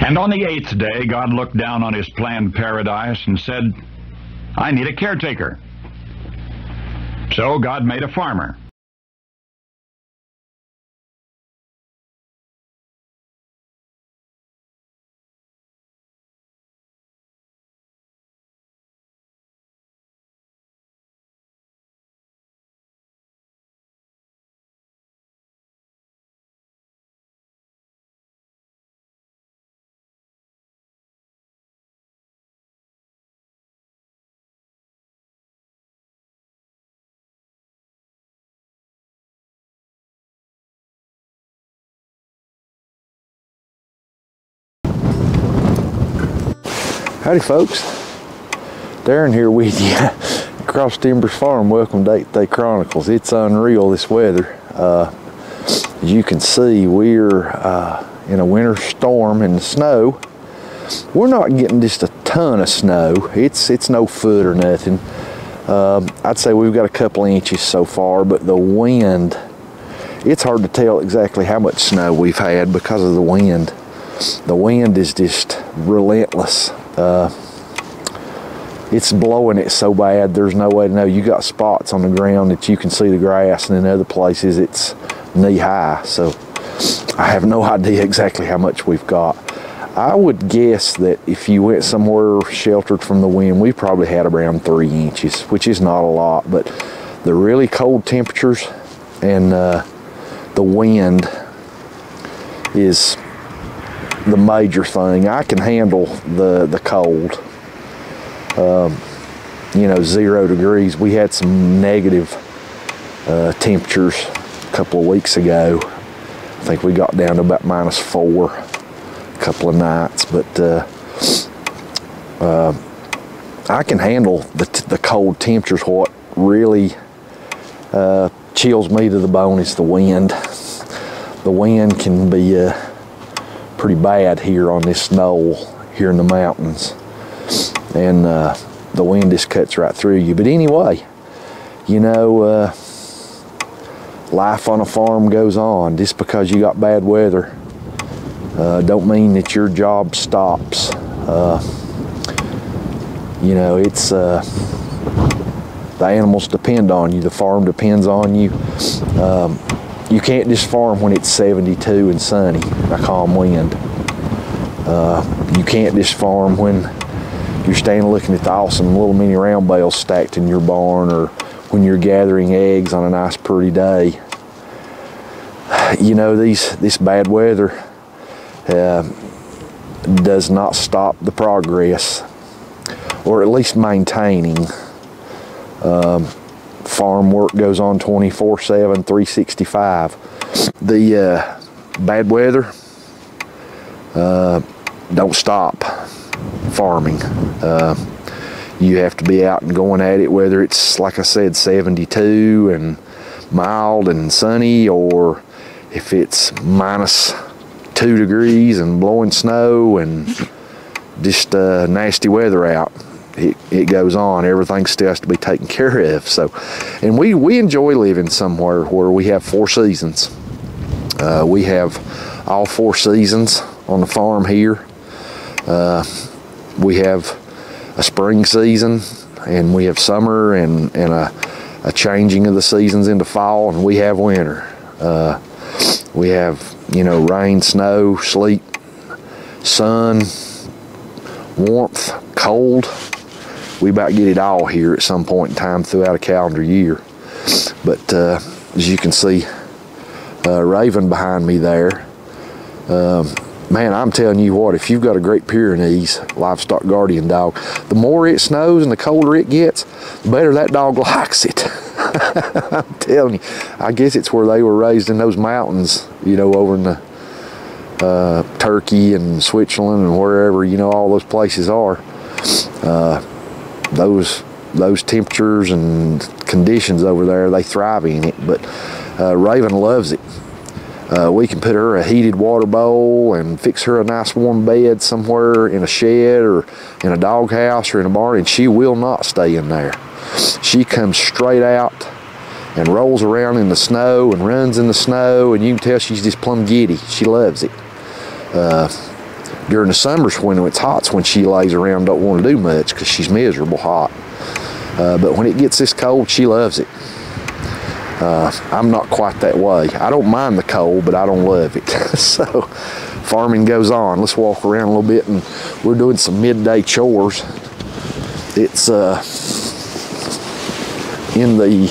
And on the 8th day, God looked down on his planned paradise and said, I need a caretaker. So God made a farmer. Howdy folks, Darren here with you. Cross Timbers Farm, welcome to 8th Day Chronicles. It's unreal, this weather. As you can see, we're in a winter storm in the snow. We're not getting just a ton of snow. It's no foot or nothing. I'd say we've got a couple inches so far, but the wind, it's hard to tell exactly how much snow we've had because of the wind. The wind is just relentless. It's blowing it so bad there's no way to know. You got spots on the ground that you can see the grass, and in other places it's knee high, so I have no idea exactly how much we've got. I would guess that if you went somewhere sheltered from the wind, we probably had around 3 inches, which is not a lot, but the really cold temperatures and the wind is the major thing. I can handle the cold. You know, 0 degrees. We had some negative temperatures a couple of weeks ago. I think we got down to about -4 a couple of nights, but I can handle the cold temperatures. What really chills me to the bone is the wind. The wind can be pretty bad here on this knoll here in the mountains, and the wind just cuts right through you. But anyway, you know, life on a farm goes on. Just because you got bad weather don't mean that your job stops. You know, it's the animals depend on you, the farm depends on you. You can't just farm when it's 72 and sunny, a calm wind. You can't just farm when you're standing looking at the awesome little mini round bales stacked in your barn, or when you're gathering eggs on a nice pretty day. You know, this bad weather does not stop the progress, or at least maintaining. Farm work goes on 24/7, 365. The bad weather don't stop farming. You have to be out and going at it, whether it's, like I said, 72 and mild and sunny, or if it's -2 degrees and blowing snow and just nasty weather out. It goes on. Everything still has to be taken care of. So, and we enjoy living somewhere where we have 4 seasons. We have all 4 seasons on the farm here. We have a spring season, and we have summer, and a changing of the seasons into fall, and we have winter. We have, you know, rain, snow, sleet, sun, warmth, cold. We about get it all here at some point in time throughout a calendar year. But as you can see, Raven behind me there, man, I'm telling you what, if you've got a Great Pyrenees livestock guardian dog, the more it snows and the colder it gets, the better that dog likes it. I'm telling you, I guess it's where they were raised, in those mountains, you know, over in the Turkey and Switzerland and wherever, you know, all those places are. Those temperatures and conditions over there, they thrive in it. But Raven loves it. We can put her a heated water bowl and fix her a nice warm bed somewhere in a shed or in a doghouse or in a barn, and she will not stay in there. She comes straight out and rolls around in the snow and runs in the snow, and you can tell she's just plumb giddy. She loves it. During the summers when it's hot, it's when she lays around, don't want to do much because she's miserable hot. But when it gets this cold, she loves it. I'm not quite that way. I don't mind the cold, but I don't love it. So farming goes on. Let's walk around a little bit, and we're doing some midday chores. It's in the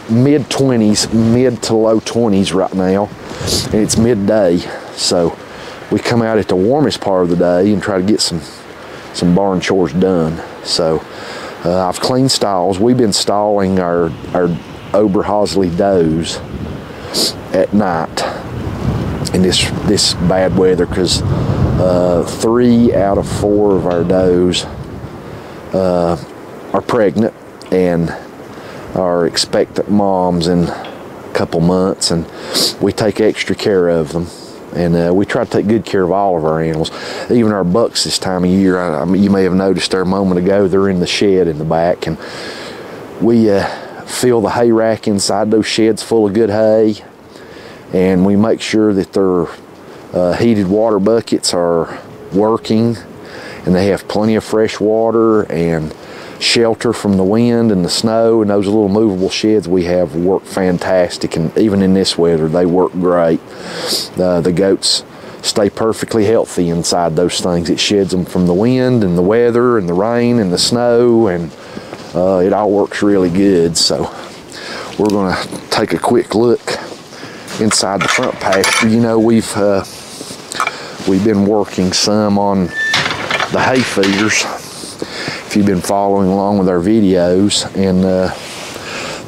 mid-20s, mid to low 20s right now, and it's midday. So we come out at the warmest part of the day and try to get some barn chores done. So I've cleaned stalls. We've been stalling our Oberhausley does at night in this bad weather, because 3 out of 4 of our does are pregnant and are expectant moms in a couple months, and we take extra care of them. And we try to take good care of all of our animals, even our bucks this time of year. I mean, you may have noticed there a moment ago, they're in the shed in the back, and we fill the hay rack inside those sheds full of good hay, and we make sure that their heated water buckets are working, and they have plenty of fresh water and shelter from the wind and the snow. And those little movable sheds we have work fantastic, and even in this weather they work great. The goats stay perfectly healthy inside those things. It sheds them from the wind and the weather and the rain and the snow, and it all works really good. So we're going to take a quick look inside the front pasture. You know, we've been working some on the hay feeders, if you've been following along with our videos, and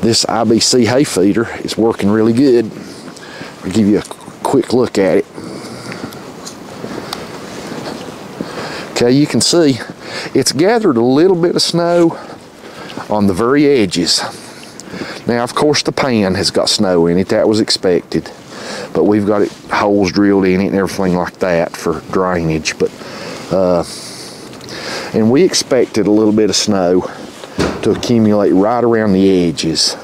this IBC hay feeder is working really good. I'll give you a quick look at it. Okay, you can see it's gathered a little bit of snow on the very edges. Now, of course, the pan has got snow in it. That was expected, but we've got holes drilled in it and everything like that for drainage. But and we expected a little bit of snow to accumulate right around the edges.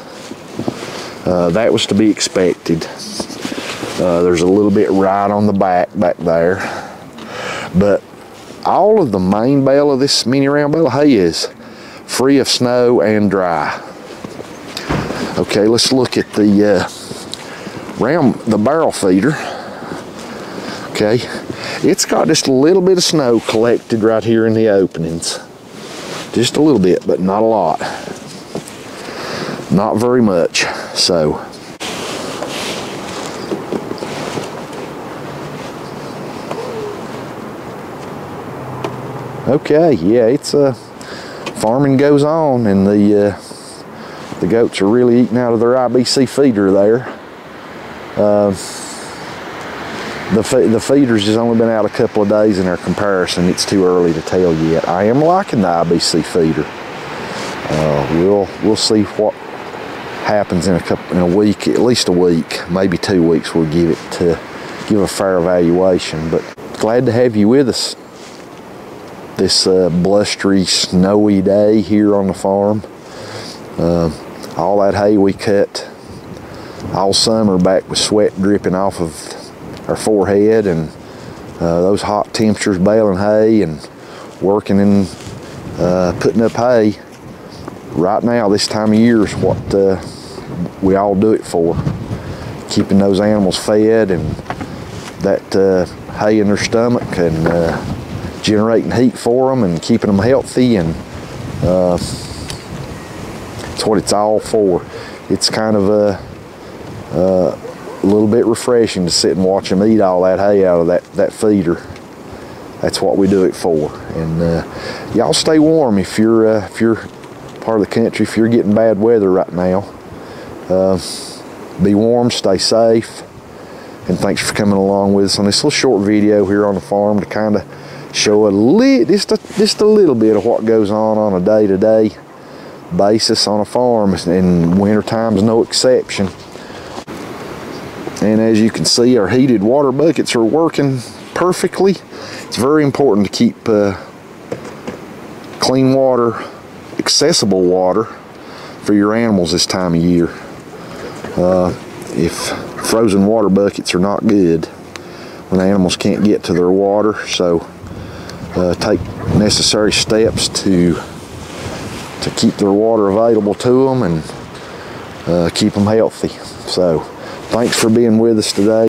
That was to be expected. There's a little bit right on the back there, but all of the main bale of this mini round bale of hay is free of snow and dry. Okay, let's look at the barrel feeder. Okay, it's got just a little bit of snow collected right here in the openings. Just a little bit, but not a lot. Not very much. So okay, yeah, it's farming goes on, and the goats are really eating out of their IBC feeder there. The feeders has only been out a couple of days in our comparison. It's too early to tell yet. I am liking the IBC feeder. We'll see what happens in a week, at least a week, maybe 2 weeks. We'll give a fair evaluation. But glad to have you with us this blustery, snowy day here on the farm. All that hay we cut all summer back with sweat dripping off of our forehead, and those hot temperatures baling hay and working and putting up hay right now this time of year is what we all do it for. Keeping those animals fed and that hay in their stomach, and generating heat for them and keeping them healthy, and it's what it's all for. It's kind of a little bit refreshing to sit and watch them eat all that hay out of that feeder. That's what we do it for. And y'all stay warm if you're part of the country, if you're getting bad weather right now. Be warm, stay safe, and thanks for coming along with us on this little short video here on the farm to kind of show just a little bit of what goes on a day-to-day basis on a farm, and winter time's no exception. And as you can see, our heated water buckets are working perfectly. It's very important to keep clean water, accessible water for your animals this time of year. If frozen water buckets are not good, when animals can't get to their water. So take necessary steps to keep their water available to them and keep them healthy. So thanks for being with us today.